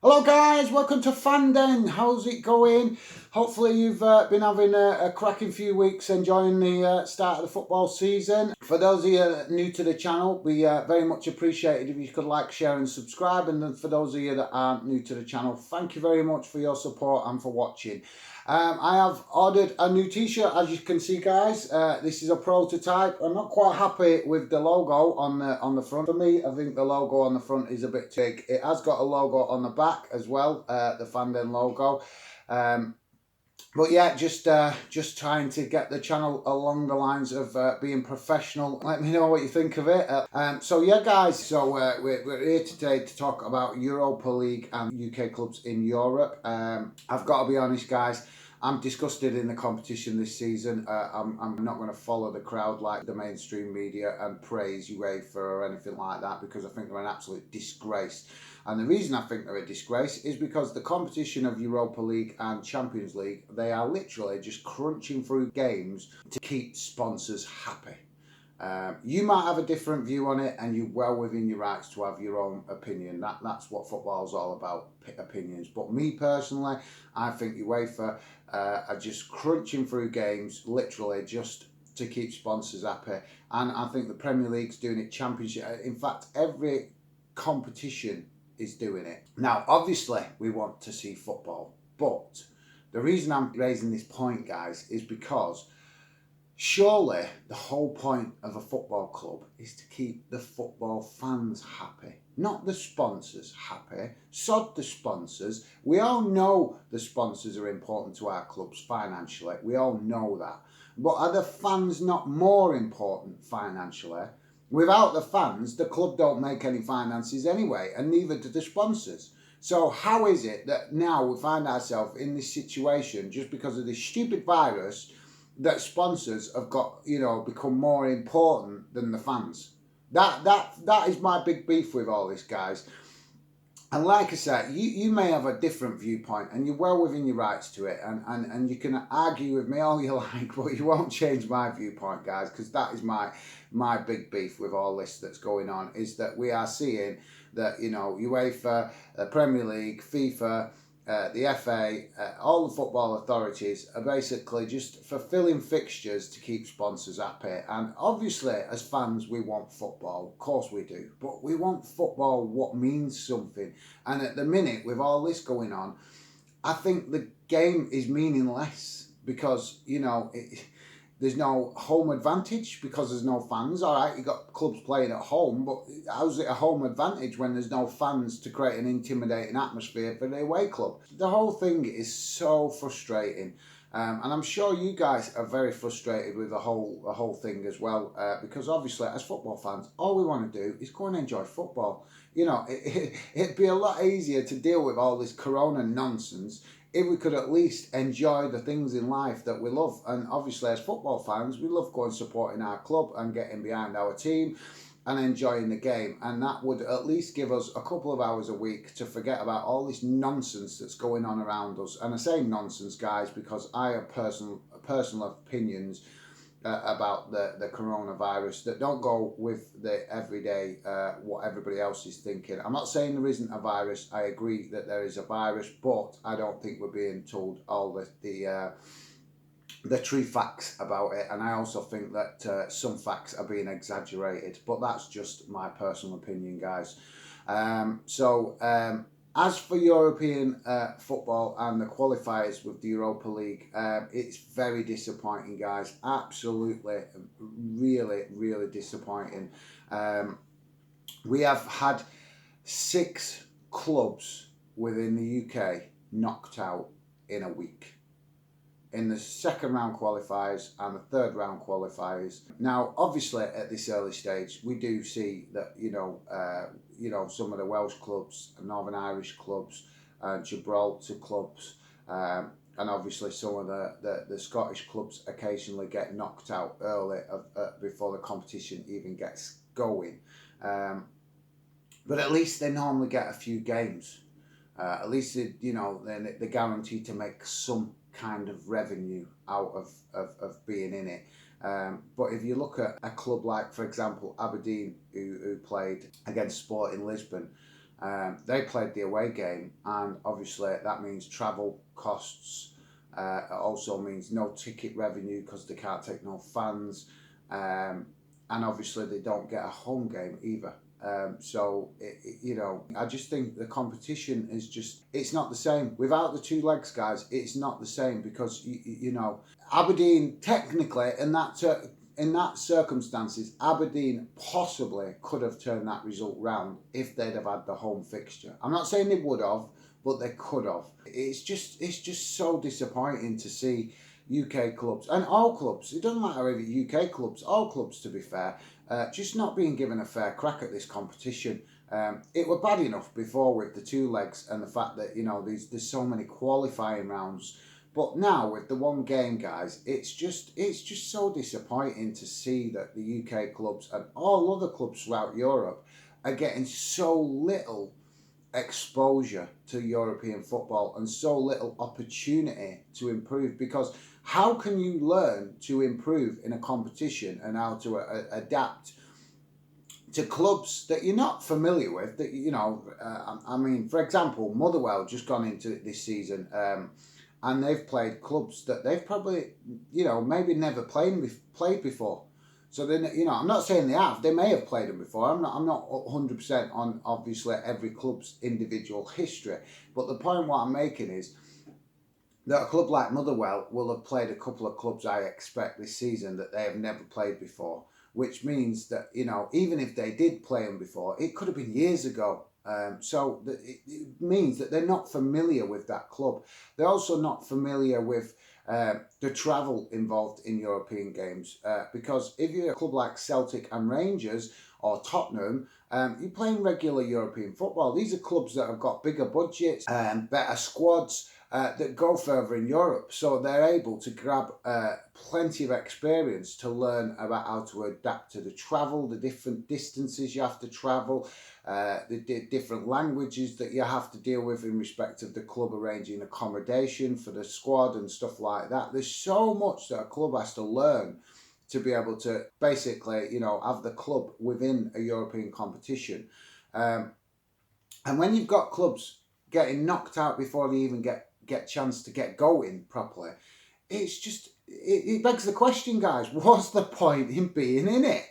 Hello guys, welcome to Fanden. How's it going? Hopefully you've been having a cracking few weeks enjoying the start of the football season. For those of you new to the channel, we very much appreciate it if you could like, share and subscribe. And then for those of you that aren't new to the channel, thank you very much for your support and for watching. I have ordered a new t-shirt, as you can see guys. This is a prototype. I'm not quite happy with the logo on the front. For me, I think the logo on the front is a bit too big. It has got a logo on the back as well, the Fanden logo. But yeah, just trying to get the channel along the lines of being professional. Let me know what you think of it. So yeah, guys. So we're here today to talk about Europa League and UK clubs in Europe. I've got to be honest, guys. I'm disgusted in the competition this season. I'm not going to follow the crowd like the mainstream media and praise UEFA or anything like that, because I think they're an absolute disgrace. And the reason I think they're a disgrace is because the competition of Europa League and Champions League, they are literally just crunching through games to keep sponsors happy. You might have a different view on it, and you're well within your rights to have your own opinion. That's what football's all about, opinions. But me personally, I think UEFA are just crunching through games, literally just to keep sponsors happy. And I think the Premier League's doing it, Championship. In fact, every competition is doing it. Now, obviously, we want to see football, but the reason I'm raising this point, guys, is because surely the whole point of a football club is to keep the football fans happy, not the sponsors happy. Sod the sponsors. We all know the sponsors are important to our clubs financially. We all know that. But are the fans not more important financially? Without the fans, the club don't make any finances anyway, and neither do the sponsors. So how is it that now we find ourselves in this situation just because of this stupid virus, that sponsors have got, become more important than the fans? That is my big beef with all this, guys. And like I said, you may have a different viewpoint, and you're well within your rights to it, and you can argue with me all you like, but you won't change my viewpoint, guys, because that is my big beef with all this that's going on, is that we are seeing that, UEFA, Premier League, FIFA, the FA, all the football authorities are basically just fulfilling fixtures to keep sponsors happy. And obviously, as fans, we want football. Of course we do. But we want football what means something. And at the minute, with all this going on, I think the game is meaningless because, there's no home advantage because there's no fans. All right, you got clubs playing at home, but how's it a home advantage when there's no fans to create an intimidating atmosphere for the away club? The whole thing is so frustrating, and I'm sure you guys are very frustrated with the whole thing as well, because obviously as football fans, all we want to do is go and enjoy football. It'd be a lot easier to deal with all this corona nonsense if we could at least enjoy the things in life that we love. And obviously as football fans, we love going supporting our club and getting behind our team and enjoying the game. And that would at least give us a couple of hours a week to forget about all this nonsense that's going on around us. And I say nonsense, guys, because I have personal opinions about the coronavirus that don't go with the everyday what everybody else is thinking. I'm not saying there isn't a virus. I agree that there is a virus, but I don't think we're being told all the true facts about it. And I also think that some facts are being exaggerated, but that's just my personal opinion, guys. As for European football and the qualifiers with the Europa League, it's very disappointing, guys. Absolutely, really, really disappointing. We have had 6 clubs within the UK knocked out in a week, in the second round qualifiers and the third round qualifiers. Now, obviously, at this early stage, we do see that, some of the Welsh clubs, Northern Irish clubs, Gibraltar clubs, and obviously some of the Scottish clubs occasionally get knocked out early before the competition even gets going. But at least they normally get a few games. At least they're guaranteed to make some kind of revenue out of being in it. But if you look at a club like, for example, Aberdeen, who played against Sporting Lisbon, They played the away game, and obviously that means travel costs. It also means no ticket revenue because they can't take no fans, and obviously they don't get a home game either. I just think the competition is it's not the same. Without the two legs, guys, it's not the same because, Aberdeen, technically, in that circumstances, Aberdeen possibly could have turned that result round if they'd have had the home fixture. I'm not saying they would have, but they could have. It's just so disappointing to see UK clubs, and all clubs, it doesn't matter if it's UK clubs, all clubs to be fair, just not being given a fair crack at this competition. It were bad enough before with the two legs and the fact that, there's so many qualifying rounds. But now with the one game, guys, it's just so disappointing to see that the UK clubs and all other clubs throughout Europe are getting so little exposure to European football and so little opportunity to improve. Because how can you learn to improve in a competition and how to adapt to clubs that you're not familiar with? For example, Motherwell just gone into this season, and they've played clubs that they've probably, maybe never played before. So then, I'm not saying they have. They may have played them before. I'm not 100% on obviously every club's individual history. But the point what I'm making is that a club like Motherwell will have played a couple of clubs, I expect, this season that they have never played before. Which means that, even if they did play them before, it could have been years ago. So it means that they're not familiar with that club. They're also not familiar with the travel involved in European games. Because if you're a club like Celtic and Rangers or Tottenham, you're playing regular European football. These are clubs that have got bigger budgets and better squads that go further in Europe. So they're able to grab plenty of experience to learn about how to adapt to the travel, the different distances you have to travel, the different languages that you have to deal with in respect of the club arranging accommodation for the squad and stuff like that. There's so much that a club has to learn to be able to basically, have the club within a European competition. And when you've got clubs getting knocked out before they even get chance to get going properly, it begs the question, guys, what's the point in being in it?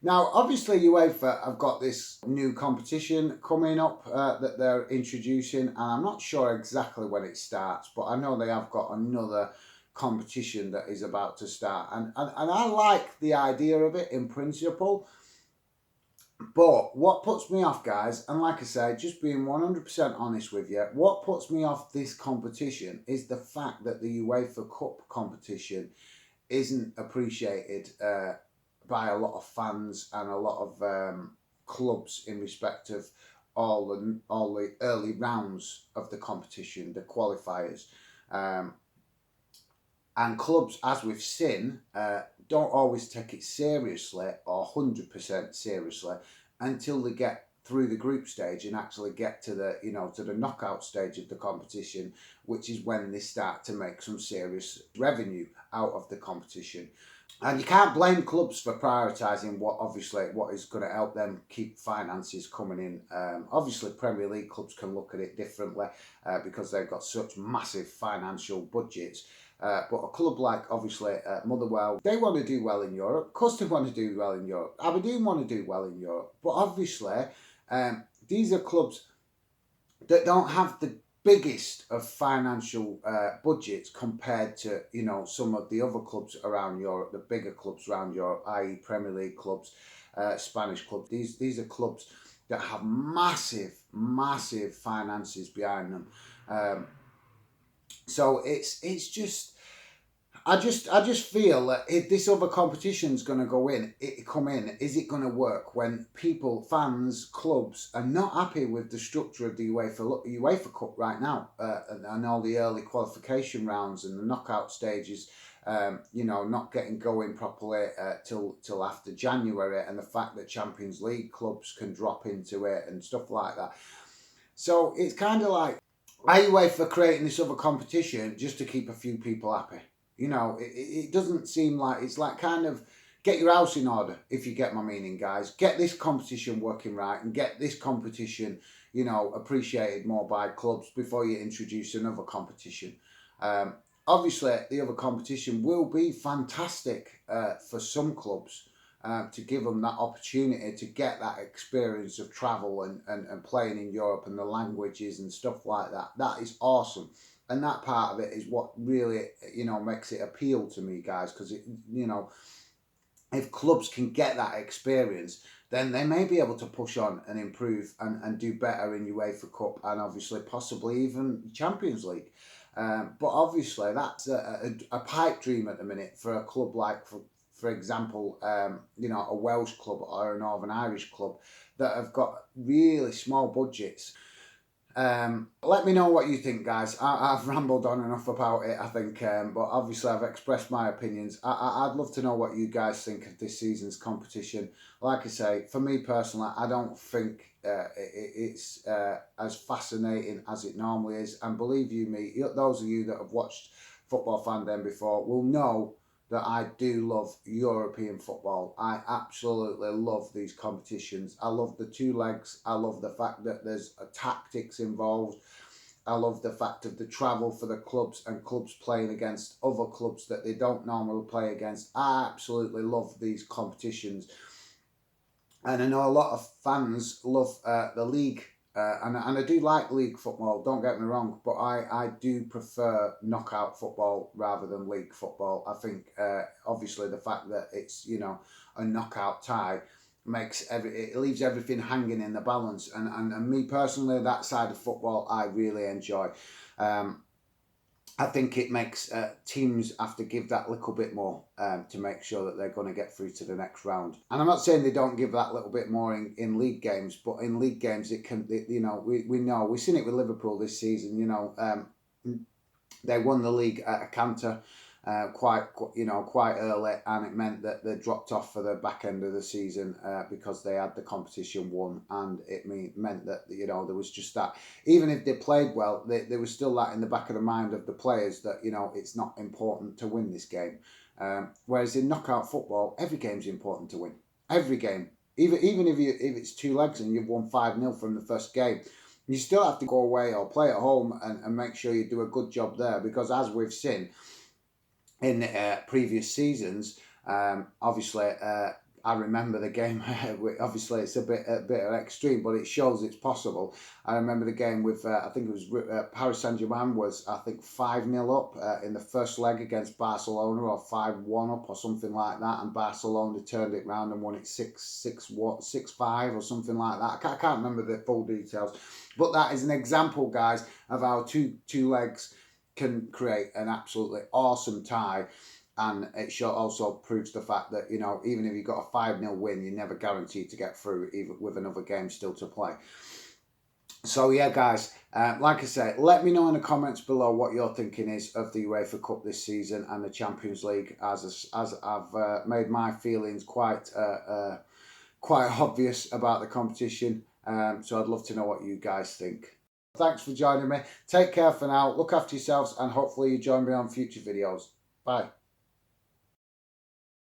Now, obviously, UEFA have got this new competition coming up that they're introducing, and I'm not sure exactly when it starts, but I know they have got another competition that is about to start. And I like the idea of it in principle, but what puts me off, guys, and like I say, just being 100% honest with you, what puts me off this competition is the fact that the UEFA Cup competition isn't appreciated by a lot of fans and a lot of clubs in respect of all the early rounds of the competition, the qualifiers. And clubs, as we've seen, don't always take it seriously or 100% seriously until they get through the group stage and actually get to the knockout stage of the competition, which is when they start to make some serious revenue out of the competition. And you can't blame clubs for prioritising what is going to help them keep finances coming in. Obviously, Premier League clubs can look at it differently because they've got such massive financial budgets. But a club like, obviously, Motherwell, they want to do well in Europe. Of course they want to do well in Europe. Aberdeen want to do well in Europe. But obviously, these are clubs that don't have the biggest of financial budgets compared to, some of the other clubs around Europe, the bigger clubs around Europe, i.e. Premier League clubs, Spanish clubs. These are clubs that have massive, massive finances behind them. So it's just, I just feel that if this other competition's going to come in, is it going to work when people, fans, clubs are not happy with the structure of the UEFA Cup right now, and all the early qualification rounds and the knockout stages, not getting going properly till after January, and the fact that Champions League clubs can drop into it and stuff like that. So it's kind of like, are UEFA creating this other competition just to keep a few people happy? It doesn't seem like, it's like kind of get your house in order, if you get my meaning, guys. Get this competition working right and get this competition, you know, appreciated more by clubs before you introduce another competition. Obviously, the other competition will be fantastic for some clubs to give them that opportunity to get that experience of travel and playing in Europe and the languages and stuff like that. That is awesome. And that part of it is what really, you know, makes it appeal to me, guys, because, you know, if clubs can get that experience, then they may be able to push on and improve and do better in UEFA Cup and obviously possibly even Champions League. But obviously that's a pipe dream at the minute for a club like, for example, you know, a Welsh club or a Northern Irish club that have got really small budgets. Let me know what you think, guys. I've rambled on enough about it, I think, but obviously I've expressed my opinions. I'd love to know what you guys think of this season's competition. Like I say, for me personally, I don't think it's as fascinating as it normally is. And believe you me, those of you that have watched Football Fan Den before will know that I do love European football. I absolutely love these competitions. I love the two legs. I love the fact that there's tactics involved. I love the fact of the travel for the clubs and clubs playing against other clubs that they don't normally play against. I absolutely love these competitions. And I know a lot of fans love the league. And I do like league football, don't get me wrong, but I do prefer knockout football rather than league football. I think, obviously, the fact that it's, you know, a knockout tie makes it leaves everything hanging in the balance. And me personally, that side of football, I really enjoy. I think it makes teams have to give that little bit more to make sure that they're going to get through to the next round. And I'm not saying they don't give that little bit more in league games, but in league games it can, you know, we know, we've seen it with Liverpool this season, you know, they won the league at a canter quite early, and it meant that they dropped off for the back end of the season because they had the competition won, and it meant that, you know, there was just that, even if they played well, there was still that in the back of the mind of the players that, you know, it's not important to win this game. Whereas in knockout football, every game's important to win. Every game, even if it's two legs and you've won 5-0 from the first game, you still have to go away or play at home and make sure you do a good job there, because as we've seen in previous seasons, obviously I remember the game. Obviously it's a bit extreme, but it shows it's possible. I remember the game with I think it was Paris Saint-Germain was, I think, 5-0 up in the first leg against Barcelona, or 5-1 up or something like that, and Barcelona turned it round and won it 6-5 or something like that. I can't remember the full details, but that is an example, guys, of how two legs can create an absolutely awesome tie. And it also proves the fact that, you know, even if you've got a 5-0 win, you're never guaranteed to get through, even with another game still to play. So yeah, guys, like I say, let me know in the comments below what your thinking is of the UEFA Cup this season and the Champions League, as I've made my feelings quite obvious about the competition. So I'd love to know what you guys think. Thanks for joining me. Take care for now. Look after yourselves, and hopefully you join me on future videos. Bye.